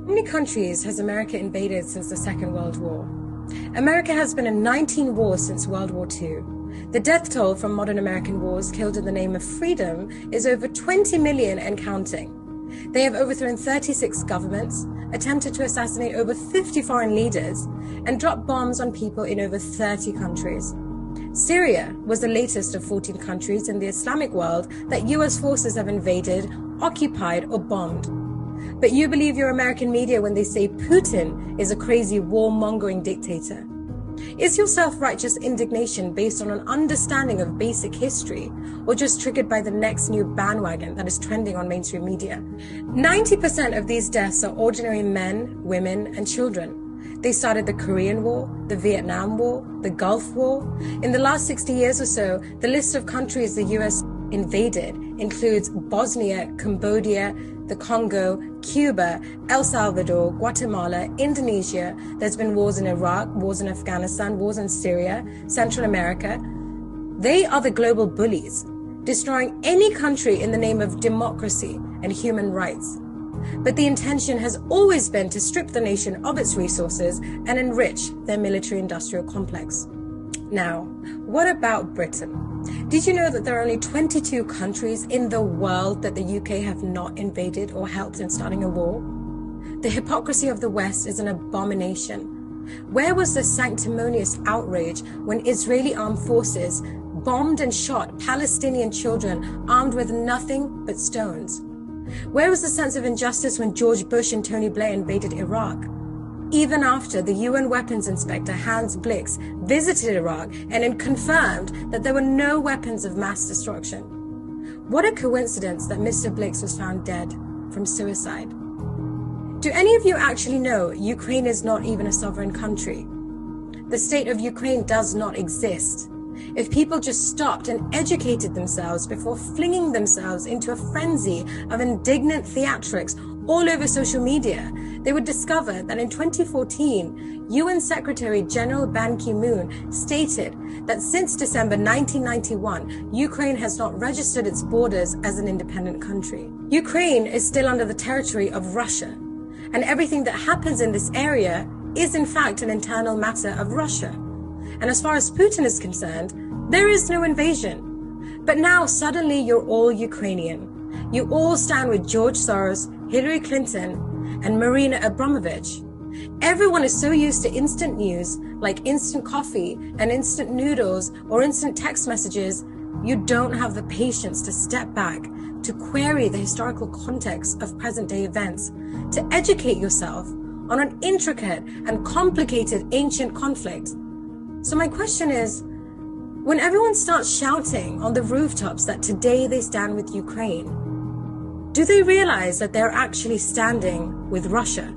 How many countries has America invaded since the Second World War? America has been in 19 wars since World War II. The death toll from modern American wars killed in the name of freedom is over 20 million and counting. They have overthrown 36 governments, attempted to assassinate over 50 foreign leaders, and dropped bombs on people in over 30 countries. Syria was the latest of 14 countries in the Islamic world that US forces have invaded, occupied, or bombed. But you believe your American media when they say Putin is a crazy warmongering dictator. Is your self-righteous indignation based on an understanding of basic history, or just triggered by the next new bandwagon that is trending on mainstream media? 90% of these deaths are ordinary men, women, and children. They started the Korean War, the Vietnam War, the Gulf War. In the last 60 years or so, the list of countries the US invaded includes Bosnia, Cambodia, the Congo, Cuba, El Salvador, Guatemala, Indonesia. There's been wars in Iraq, wars in Afghanistan, wars in Syria, Central America. They are the global bullies, destroying any country in the name of democracy and human rights. But the intention has always been to strip the nation of its resources and enrich their military-industrial complex. Now, what about Britain? Did you know that there are only 22 countries in the world that the UK have not invaded or helped in starting a war? The hypocrisy of the West is an abomination. Where was the sanctimonious outrage when Israeli armed forces bombed and shot Palestinian children armed with nothing but stones? Where was the sense of injustice when George Bush and Tony Blair invaded Iraq? Even after the UN weapons inspector Hans Blix visited Iraq and confirmed that there were no weapons of mass destruction. What a coincidence that Mr. Blix was found dead from suicide. Do any of you actually know Ukraine is not even a sovereign country? The state of Ukraine does not exist. If people just stopped and educated themselves before flinging themselves into a frenzy of indignant theatrics all over social media, they would discover that in 2014, UN Secretary General Ban Ki-moon stated that since December 1991, Ukraine has not registered its borders as an independent country. Ukraine is still under the territory of Russia, and everything that happens in this area is in fact an internal matter of Russia. And as far as Putin is concerned, there is no invasion. But now suddenly you're all Ukrainian. You all stand with George Soros, Hillary Clinton, and Marina Abramovich. Everyone is so used to instant news, like instant coffee and instant noodles or instant text messages, you don't have the patience to step back, to query the historical context of present-day events, to educate yourself on an intricate and complicated ancient conflict. So my question is, when everyone starts shouting on the rooftops that today they stand with Ukraine, do they realize that they're actually standing with Russia?